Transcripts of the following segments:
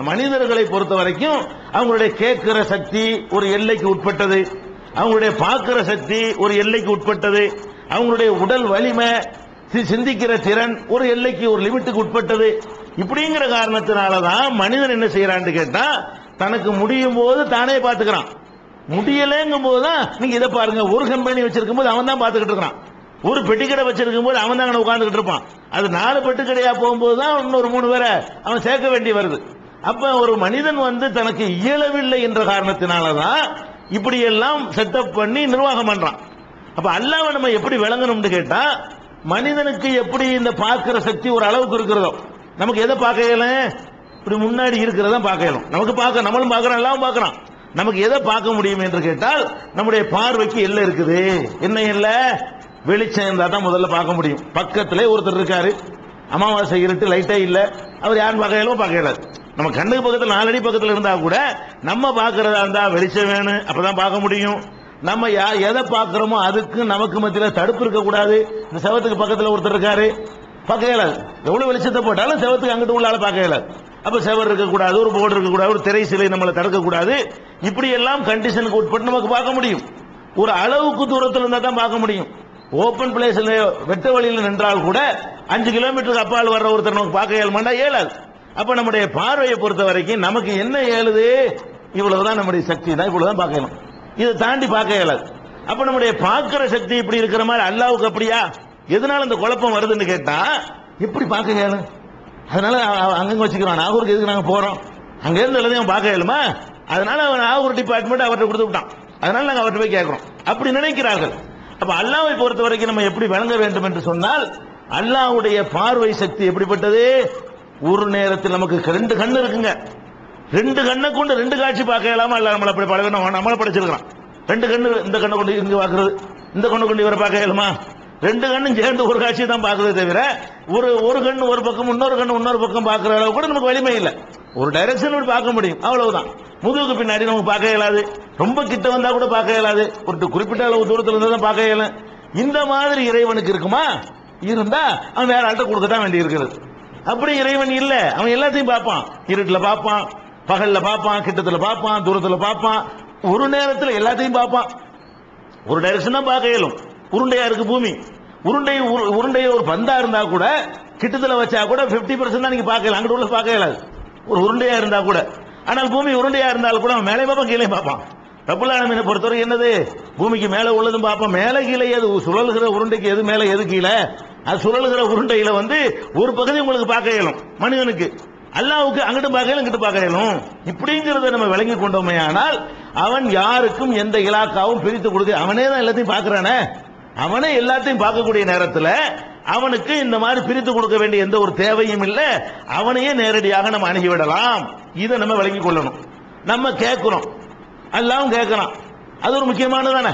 மனிதர்களை பொறுத்த வரைக்கும் அவங்களுடைய கேட்கிற சக்தி ஒரு எல்லைக்கு உட்பட்டது, அவங்களுடைய பார்க்கிற சக்தி ஒரு எல்லைக்கு உட்பட்டது, அவங்களுடைய உடல் வலிமை, சிந்திக்கிற திறன் ஒரு எல்லைக்கு ஒரு லிமிட்டுக்கு உட்பட்டது. இப்படிங்கிற காரணத்தினாலதான் மனிதன் என்ன செய்யறான்னு கேட்டா, தனக்கு முடியும் போது தானே பார்த்துக்கிறான், முடியலங்கும் போதுதான் நீங்க இதை பாருங்க, ஒரு கம்பெனி வச்சிருக்கும் போது அவன் தான் பார்த்துக்கிட்டு இருக்கான், ஒரு பெட்டிக்கடை வச்சிருக்கும் போது அவன் தான் உட்கார்ந்துகிட்டு இருப்பான். அது 4 பெட்டிக்கடையா போகும்போது தான் இன்னொரு 3 பேரை அவன் சேர்க்க வேண்டி வருது. அப்ப ஒரு மனிதன் தனக்கு இயலவில்லை என்ற காரணத்தினாலதான் இப்படி எல்லாம் செட்டப் பண்ணி நிர்வாகம் பண்றான். அப்ப அல்லாஹ்வை நம்ம எப்படி விளங்கணும்னு கேட்டா, மனிதனுக்கு எப்படி இந்த பார்க்கிற சக்தி ஒரு அளவுக்கு இருக்கிறதோ, நமக்கு எதை பார்க்கல, இப்படி முன்னாடி இருக்கிறதா பார்க்கணும். நமக்கு பார்க்க நம்மளும் பார்க்கறோம், எல்லாம் பார்க்கறான். நமக்கு எதை பார்க்க முடியும் என்று கேட்டால், நம்முடைய பார்வைக்கு எல்லை இருக்குது. என்ன எல்லை? வெளிச்சம் இருந்தா தான் முதல்ல பார்க்க முடியும். பக்கத்திலே ஒருத்தர் இருக்காரு, அமாவாசை இருட்டு, லைட்டே இல்ல, அவர் யாரும் பார்க்கல. நம்ம கண்ணுக்கு பக்கத்தில் 4 அடி பக்கத்தில் இருந்தா கூட நம்ம பார்க்கறதா இருந்தா வெளிச்சம் வேணும், அப்பதான் பார்க்க முடியும். நம்ம எதை பார்க்கிறோமோ அதுக்கு நமக்கு மத்தியில் தடுப்பு இருக்க கூடாது. இந்த செவத்துக்கு பக்கத்தில் ஒருத்தர் இருக்காரு, பார்க்க இயலாது. எவ்வளவு வெளிச்சத்தை போட்டாலும் செவத்துக்கு அங்கிட்டு உள்ளால பார்க்க இயலாது. அப்ப செவர் இருக்கக்கூடாது, ஒரு போர்டு இருக்கக்கூடாது, ஒரு திரை சிலை நம்மளை தடுக்க கூடாது. இப்படி எல்லாம் கண்டிஷனுக்கு உட்பட்டு நமக்கு பார்க்க முடியும். ஒரு அளவுக்கு தூரத்தில் இருந்தா தான் பார்க்க முடியும். ஓபன் பிளேஸ்ல வெட்ட வழியில் நின்றால் கூட 5 கிலோமீட்டருக்கு அப்பால் வர்ற ஒருத்தர் நமக்கு பார்க்க இயலுமாண்டா? இயலாது. அப்ப நம்முடைய பார்வையை பொறுத்த வரைக்கும் நமக்கு என்ன இயலுது? இவ்வளவுதான் நம்முடைய சக்தி தான், இவ்வளவுதான் பார்க்கணும், இதை தாண்டி பார்க்க இயலாது. அப்ப நம்முடைய பார்க்கிற சக்தி இப்படி இருக்கிற மாதிரி அல்லாஹ்வுக்கு அப்படியா? எதனால இந்த குழப்பம் வருதுன்னு கேட்டா, எப்படி பார்க்க இயலும்? அதனால அங்கங்க வச்சுக்கிறான். நாகூருக்கு எதுக்கு நாங்க போறோம்? அங்க இருந்து எல்லாத்தையும் பார்க்க இயலுமா? அதனால அவன் நாகூர் டிபார்ட்மெண்ட் அவர்கிட்ட கொடுத்து விட்டான், அதனால நாங்க அவர்கிட்ட போய் கேட்கிறோம், அப்படி நினைக்கிறார்கள். அப்ப அல்லாஹ்வை பொறுத்த வரைக்கும் நம்ம எப்படி விளங்க வேண்டும் என்று சொன்னால், அல்லாஹ்வுடைய பார்வை சக்தி எப்படிப்பட்டது? ஒரு நேரத்தில் நமக்கு 2 கண்ணு இருக்குங்க, 2 கண்ணை கொண்டு 2 காட்சி பார்க்க இயலாம அல்ல நம்மளை அப்படி பழகணும், நம்மளை படைச்சிருக்கான். 2 கண்ணு, இந்த கண்ணை கொண்டு இங்க பார்க்கறது, இந்த கண்ணை கொண்டு இவரை பார்க்க இயலுமா? 2 கண்ணும் சேர்ந்து ஒரு காட்சியை தான் பார்க்கறதே தவிர ஒரு கண்ணு ஒரு பக்கம், இன்னொரு கண்ணு இன்னொரு பக்கம் பார்க்கிற அளவு கூட நமக்கு வலிமை இல்லை. ஒரு டைரக்ஷன் பார்க்க முடியும், அவ்வளவுதான். முதுகுக்கு பின்னாடி நமக்கு பார்க்க இயலாது, ரொம்ப கிட்ட வந்தா கூட பார்க்க இயலாது, ஒரு குறிப்பிட்ட அளவு தூரத்தில் இருந்தா தான் பார்க்க இயலும். இந்த மாதிரி இறைவனுக்கு இருக்குமா? இருந்தா அவன் வேற ஆள்கிட்ட கொடுக்கத்தான் வேண்டி இருக்கிறது. அப்படி இறைவன் இல்ல, அவன் எல்லாத்தையும் பார்ப்பான். இருட்டுல பார்ப்பான், பகல்ல பார்ப்பான், கிட்டத்துல பார்ப்பான், தூரத்துல பார்ப்பான், ஒரு நேரத்தில் எல்லாத்தையும் பார்ப்பான். ஒரு டைரக்ஷன் தான் பார்க்க இயலும். உருண்டையா இருக்கு பூமி, உருண்டைய ஒரு பந்தா இருந்தா கூட கிட்டத்துல வச்சா கூட 50% தான் நீங்க பார்க்கலாம், அங்கிட்டு உள்ள பார்க்க இயலாது ஒரு உருண்டையா இருந்தா கூட. ஆனால் பூமி உருண்டையா இருந்தாலும் கூட அவன் மேலே பார்ப்பான், கீழே பார்ப்பான். ரப்புல் ஆலமீனை பொறுத்தவரை என்னது? பூமிக்கு மேல உள்ளதும் பார்ப்பான், மேல கீழே எது சுழல்கிற உருண்டைக்கு எது மேல எது கீழே, அது சுழல்கிற உருண்டையில ஒரு பகுதி உங்களுக்கு பார்க்க இயலும் மனிதனுக்கு. அல்லாஹ்வுக்கு அங்கிட்டு பார்க்க இயலும், இங்கிட்டு பார்க்க இயலும். இப்படிங்கிறத நம்ம விளங்கி கொண்டோமே ஆனால், அவன் யாருக்கும் எந்த இலாக்காவும் பிரித்து கொடுக்க, அவனே தான் எல்லாத்தையும் பார்க்கிறானே, அவனே எல்லாத்தையும் பார்க்கக்கூடிய நேரத்தில் அவனுக்கு இந்த மாதிரி பிரித்து கொடுக்க வேண்டிய எந்த ஒரு தேவையும் இல்லை. அவனையே நேரடியாக நம்ம அணுகிவிடலாம். இதை நம்ம விளங்கி கொள்ளணும். நம்ம கேட்கிறோம், அல்லாஹ்வும் கேட்கலாம், அது ஒரு முக்கியமானது தானே.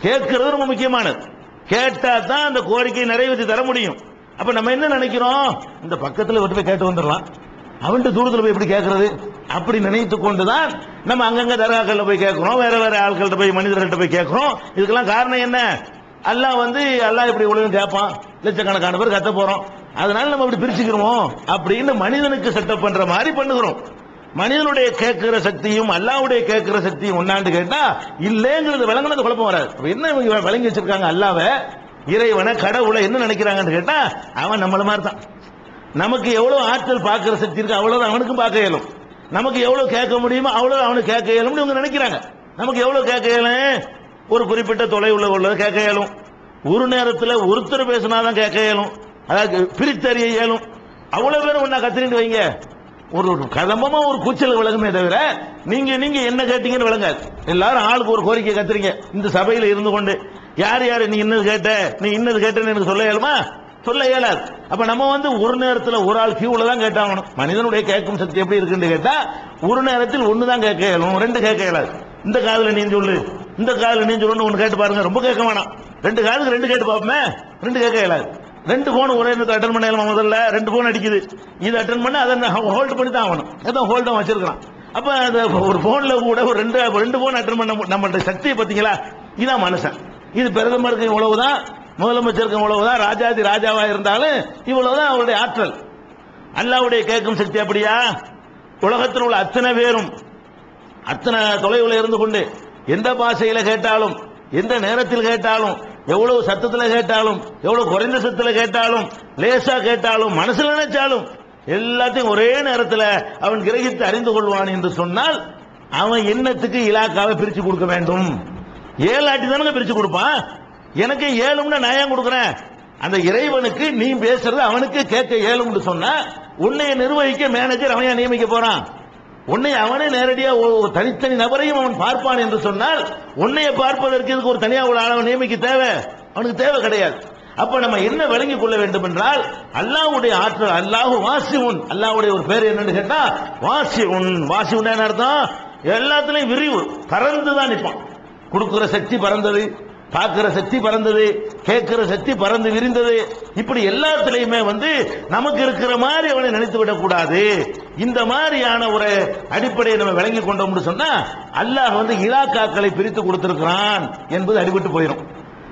கேட்கிறது ரொம்ப முக்கியமானது. கேட்டா தான் அந்த கோரிக்கையை நிறைவேற்றி தர முடியும். அப்ப நம்ம என்ன நினைக்கிறோம்? இந்த பக்கத்தில் விட்டு போய் கேட்டு வந்துடலாம், அவன்கிட்ட தூரத்தில் போய் எப்படி கேட்கறது? அப்படி நினைத்து கொண்டுதான் நம்ம அங்கங்க தர்காக்கள்ல போய் கேட்கிறோம், வேற வேற ஆட்கள்கிட்ட போய், மனிதர்கள்ட்ட போய் கேட்கிறோம். இதுக்கெல்லாம் காரணம் என்ன? அல்லாஹ் இப்படி உலகம் கேட்பான், லட்சக்கணக்கான பேர் கத்த போறோம், அதனால நம்ம இப்படி பிரிச்சுக்கிறோம் அப்படின்னு மனிதனுக்கு செட்டப் பண்ற மாதிரி பண்ணுகிறோம். மனிதனுடைய கேட்கிற சக்தியும் அல்லாஹ்வுடைய கேட்கிற சக்தியும் ஒன்னாண்டு கேட்டா இல்லைங்கிறது விளங்கினது குழப்பம் வராது. என்ன விளங்கி வச்சிருக்காங்க? அல்லாஹ்வை, இறைவனை, கடவுளை என்ன நினைக்கிறாங்கன்னு கேட்டா, அவன் நம்மள மாதிரி தான். நமக்கு எவ்வளவு ஆற்றல் பார்க்கிற சக்தி இருக்கு அவ்வளவு அவனுக்கும் பார்க்க இயலும், நமக்கு எவ்வளவு கேட்க முடியுமோ அவ்வளவு அவனுக்கு கேட்க இயலும் இவங்க நினைக்கிறாங்க. நமக்கு எவ்வளவு கேட்க இயலும்? ஒரு குறிப்பிட்ட தொலைவுள்ள உள்ளது கேட்க இயலும், ஒரு நேரத்தில் ஒருத்தர் பேசினாதான் கேட்க இயலும், அதாவது பிரித்தறிய இயலும். அவ்வளவு பேரும் ஒன்னா கத்திரிட்டு வைங்க, ஒரு கதம்பமா ஒரு கூச்சல் விளங்குமே தவிர நீங்க என்ன கேட்டீங்கன்னு விளங்காது. எல்லாரும் ஆளுக்கு ஒரு கோரிக்கை கத்துறீங்க இந்த சபையில இருந்து கொண்டு. யார் நீ இன்னது கேட்ட, நீ இன்னது கேட்டேன்னு எனக்கு சொல்ல இயலுமா? சொல்ல இயலாது. அப்ப நம்ம ஒரு நேரத்தில் ஒரு ஆள் கியூல தான் கேட்டாகணும். மனிதனுடைய கேட்கும் சக்தி எப்படி இருக்குன்னு கேட்டா, ஒரு நேரத்தில் ஒன்னு தான் கேட்க இயலும், 2 கேட்க இயலாது. இந்த காதுல நீ சொல்லு, இந்த காதுல நீ சொல்லு, ஒன்னு கேட்டு பாருங்க, ரொம்ப கேட்க வேணாம். 2 காதுக்கு 2 கேட்டு பார்ப்போமே, 2 கேட்க இயலாது. 2 போன் ஒரே நேரத்தில் அட்டன் பண்ண இயலாமா? முதல்ல 2 போன் அடிக்குது, இது அட்டன் பண்ண அதை ஹோல்ட் பண்ணி தான் ஆகணும், அதான் ஹோல்ட் தான் வச்சிருக்கான். அப்ப அந்த ஒரு போன்ல கூட ஒரு 2 போன் அட்டன் பண்ண நம்மளுடைய சக்தியை பார்த்தீங்களா? இதான் மனுஷன். இது பிரதமருக்கு இவ்வளவுதான், முதலமைச்சருக்கு இவ்வளவுதான், ராஜாதி ராஜாவா இருந்தாலும் இவ்வளவுதான் அவருடைய ஆற்றல். அல்லாஹ்வுடைய கேட்கும் சக்தி அப்படியா? உலகத்தில் உள்ள அத்தனை பேரும் அத்தனை தொலைவில் இருந்து கொண்டு எந்த பாஷையில கேட்டாலும் எந்த நேரத்தில் கேட்டாலும் எவ்வளவு சத்தத்தில் கேட்டாலும் எவ்வளவு குறைந்த சத்தத்தில் கேட்டாலும் லேசா கேட்டாலும் மனசுல நினைச்சாலும் எல்லாத்தையும் ஒரே நேரத்தில் அவன் கிரகித்து அறிந்து கொள்வான் என்று சொன்னால் அவன் எண்ணத்துக்கு இலாக்காவை பிரிச்சு கொடுக்க வேண்டும். 7 ஆட்டி தானே பிரிச்சு கொடுப்பான். எனக்கு 7 நான் ஏன் கொடுக்குறேன்? அந்த இறைவனுக்கு நீ பேசுறது அவனுக்கு கேட்க 7 சொன்னா உன்னைய நிர்வகிக்க மேனேஜர் அவனையா நியமிக்க போறான்? உன்னை அவனே நேரடியா தனித்தனி நபரையும் அவன் பார்ப்பான் என்று சொன்னால் உன்னைய பார்ப்பதற்கு இதுக்கு ஒரு தனியாக ஒரு ஆளவன் நியமிக்க தேவை? அவனுக்கு தேவை கிடையாது. அப்ப நம்ம என்ன விளங்கிக் கொள்ள வேண்டும் என்றால் அல்லாஹ்வுடைய ஆற்றல், அல்லாஹு வாசிஉன், அல்லாஹ்வுடைய ஒரு பேர் என்னன்னு கேட்டா வாசிஉன். வாசிஉன் என்ன அர்த்தம்? எல்லாத்துலயும் விரிவு, பறந்துதான் நிற்பான். கொடுக்கிற சக்தி பறந்தது, பார்க்கிற சக்தி பறந்தது, கேட்கிற சக்தி பறந்து விரிந்தது. இப்படி எல்லாத்திலையுமே நமக்கு இருக்கிற மாதிரி அவனை நினைத்து விடக்கூடாது. இந்த மாதிரியான ஒரு அடிப்படையை நம்ம விளங்கி கொண்டோம்னு சொன்னா அல்லாஹ் இலாக்காக்களை பிரித்து கொடுத்திருக்கிறான் என்பது அடிபட்டு போயிடும்.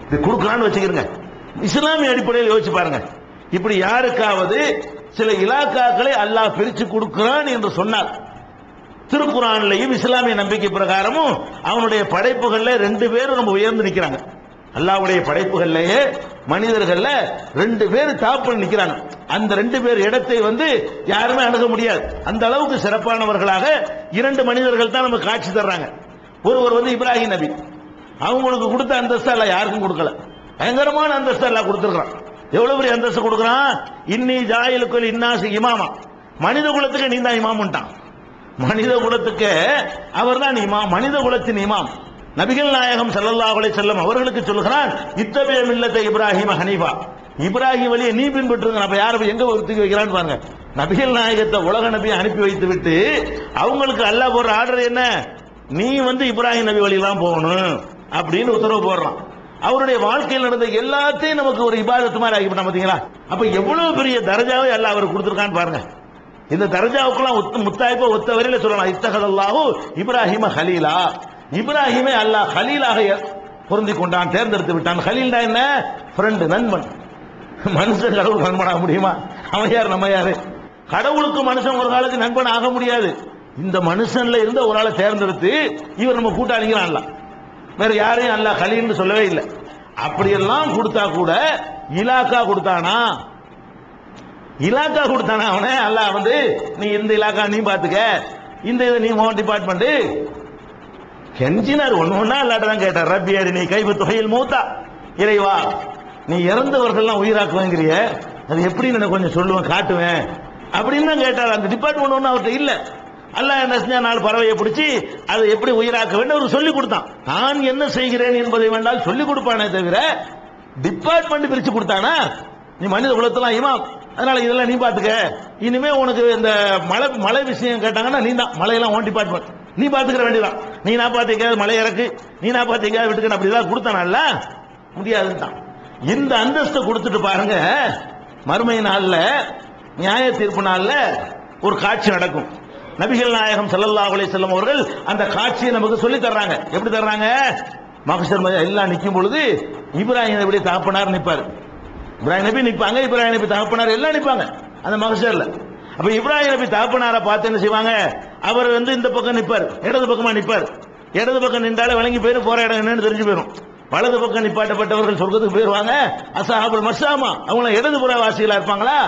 இது கொடுக்கலான்னு வச்சுக்கிறங்க. இஸ்லாமிய அடிப்படையில் யோசிச்சு பாருங்க. இப்படி யாருக்காவது சில இலாக்காக்களை அல்லாஹ் பிரிச்சு கொடுக்கிறான் என்று சொன்னால் திருக்குறான்லையும் இஸ்லாமிய நம்பிக்கை பிரகாரமும் அவனுடைய படைப்புகள்ல 2 பேரும் நம்ம உயர்ந்து நிக்கிறாங்க. அல்லாஹ்வுடைய படைப்புகள்லயே மனிதர்கள்ல 2 பேர் டாப் பண்ணி நிக்கிறாங்க. அந்த 2 பேர் இடத்தை யாருமே அணுக முடியாது. அந்த அளவுக்கு சிறப்பானவர்களாக 2 மனிதர்கள் தான் நமக்கு காட்சி தர்றாங்க. ஒருவர் இப்ராஹிம் நபி, அவங்களுக்கு கொடுத்த அந்தஸ்து அல்லாஹ் யாருக்கும் கொடுக்கல. பயங்கரமான அந்தஸ்து அல்லாஹ் கொடுத்திருக்கிறான். எவ்வளவு பெரிய அந்தஸ்து கொடுக்கிறான்? இன்னி ஜாயிலுக்குல் இன்னாசி இமாமா, மனித குலத்துக்கு நீ தான் இமாம்ட்டான். மனித குலத்துக்கு அவர் தான் இமாம், மனித குலத்தின் இமாம். நபிகள் நாயகம் ஸல்லல்லாஹு அலைஹி வஸல்லம் அவர்களுக்கு சொல்கிறான் இத்தபிய மில்லத்தை இப்ராஹிம் ஹனீஃபா, இப்ராஹிம் வழியை நீ பின்பற்றுங்க. அப்ப யாரை எங்க ஒருத்துக்கு வைக்கிறான்னு பாருங்க. நபிகள் நாயகத்தை உலக நபியை அனுப்பி வைத்து விட்டு அவங்களுக்கு அல்லாஹ் போடுற ஆர்டர் என்ன? நீ இப்ராஹிம் நபி வழியெல்லாம் போகணும் அப்படின்னு உத்தரவு போடுறான். அவருடைய வாழ்க்கையில் நடந்த எல்லாத்தையும் நமக்கு ஒரு இபாதத்து மாதிரி ஆகிவிட்டோம். பாத்தீங்களா? அப்ப எவ்வளவு பெரிய தரஜாவை அல்லாஹ் அவர் கொடுத்திருக்கான்னு பாருங்க. இந்த தரஜாவுக்குலாம் முத்தாய்ப்பா ஒத்த வரையில சொல்லலாம். இத்தகதல்லாஹு இப்ராஹிம ஹலீலா, இப்ராஹிமை அல்லாஹ் ஹலீலாக பொருந்தி கொண்டான், தேர்ந்தெடுத்து விட்டான். ஹலீல்னா என்ன? ஃப்ரெண்ட், நண்பன். மனுஷன் கடவுள் நண்பனாக முடியுமா? அவன் யார், நம்ம யாரு? கடவுளுக்கு மனுஷன் ஒரு காலத்துக்கு நண்பன் ஆக முடியாது. இந்த மனுஷன்ல இருந்த ஒரு ஆளை தேர்ந்தெடுத்து இவர் நம்ம கூட்டாளிங்கிறான் அல்லாஹ். வேற யாரையும் அல்லாஹ் ஹலீல்னு சொல்லவே இல்லை. அப்படியெல்லாம் கொடுத்தா கூட இலாக்கா கொடுத்தானா? இலாக்கா கொடுத்தானா அவனை? அல்லாஹ் நீ இந்த இலாக்கா நீ பாத்துக்க, இந்த இதை நீ உன் டிபார்ட்மெண்ட் கெஞ்சினார். ஒண்ணு அல்லாட்ட தான் கேட்டார். ரப்பியாரி நீ கைவு தொகையில் மூத்தா, இறைவா நீ இறந்தவர்கள்லாம் உயிராக்குவேங்கிறிய, அது எப்படின்னு எனக்கு கொஞ்சம் சொல்லுவேன், காட்டுவேன் அப்படின்னு தான் கேட்டார். அந்த டிபார்ட்மெண்ட் ஒன்றும் அவர்கிட்ட இல்ல. அல்லாஹ் என்ன செஞ்சா, 4 பறவையை பிடிச்சி அதை எப்படி உயிராக்க வேண்டும் அவர் சொல்லி கொடுத்தான். நான் என்ன செய்கிறேன் என்பதை வேண்டால் சொல்லிக் கொடுப்பானே தவிர டிபார்ட்மெண்ட் பிரிச்சு கொடுத்தானா? நீ மனித குலத்தெல்லாம் இமாம், அதனால இதெல்லாம் நீ பாத்துக்க. இனிமே உனக்கு இந்த மழை விஷயம் கேட்டாங்கன்னா நீ தான் மழையெல்லாம் ஓன் டிபார்ட்மெண்ட், நீ பாத்துக்கிற வேண்டியதான். நீ நான் பார்த்து மழை இறக்கு, நீ நான் பார்த்து விட்டுக்க, அப்படிதான் கொடுத்தானல்ல, முடியாதுதான். இந்த அந்தஸ்தை கொடுத்துட்டு பாருங்க, மறுமை நாள்ல நியாய தீர்ப்பு நாள்ல ஒரு காட்சி நடக்கும். நபிகள் நாயகம் ஸல்லல்லாஹு அலைஹி வஸல்லம் அவர்கள் அந்த காட்சியை நமக்கு சொல்லி தர்றாங்க. எப்படி தர்றாங்க? மஹ்ஷர் எல்லாம் நிற்கும் பொழுது இப்ராஹிம் நபி தகப்பனார் நிற்பாரு, இப்ராஹிம் நபி நிற்பாங்க, இப்ராஹிம் நபி தகப்பனார் எல்லாம் நிற்பாங்க அந்த மஹ்ஷர்ல. அப்ப இப்ராஹிம் நபி தகப்பனாரை பார்த்து என்ன செய்வாங்க? அவர் இந்த பக்கம் நிற்பார், இடது பக்கமா நிற்பார். இடது பக்கம் நின்றாலே வழங்கி போயிரு, போற இடம் என்னன்னு தெரிஞ்சு போயிடும். வலது பக்கம் நிப்பாட்டப்பட்டவர்கள் சொர்க்கத்துக்கு போயிருவாங்க. அஸ்ஹாபுல் மஷ்அமா அவங்க இடதுபுற வாசிகளா இருப்பாங்களா,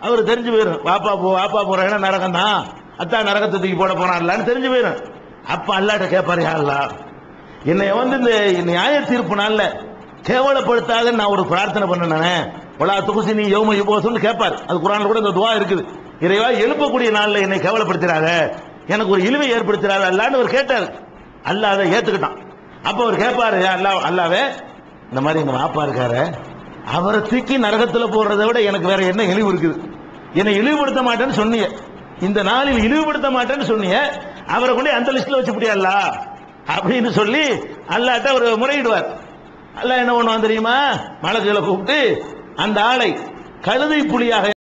அவர் தெரிஞ்சு போயிடும். வாப்பா போற இடம் நரகம் தான், அத்தா நரகத்தை தூக்கி போட போனான்னு தெரிஞ்சு போயிடும். அப்ப அல்லாட்ட கேட்பாரு, யா அல்லாஹ் என்னை இந்த நியாய தீர்ப்பு நாள்ல கேவலப்படுத்தாத நான் ஒரு பிரார்த்தனை பண்ணேன், வலா துகுசினி யௌம யுபஸுன்னு கேட்பாரு. அது குர்ஆன்ல கூட இந்த துஆ இருக்குது. இறைவா எழுப்பக்கூடிய நாள்ல என்னை கேவலப்படுத்திராத, எனக்கு ஒரு இழிவை ஏற்படுத்திராத அல்லாஹ்னு அவர் கேட்டார். அல்லாஹ் அதை ஏத்துக்கிட்டான். அப்ப அவர் கேட்பாரு, அல்லாவே இந்த மாதிரி எங்க வாப்பா இருக்காரு, அவரை தூக்கி நரகத்துல போடுறதை விட எனக்கு வேற என்ன இழிவு இருக்குது? என்னை இழிவுபடுத்த மாட்டேன்னு சொன்னீங்க, இந்த நாளில் இழிவுபடுத்த மாட்டேன்னு சொன்னீங்க, அவரை கொண்டு அந்த லிஸ்ட்ல வச்சு முடியாதுல்ல அப்படின்னு சொல்லி அல்லாட்ட ஒரு முறையிடுவார். அல்லாஹ் என்ன பண்ணுவான் தெரியுமா? மலக்குகளை கூப்பிட்டு அந்த ஆளை கழுதை புலியாக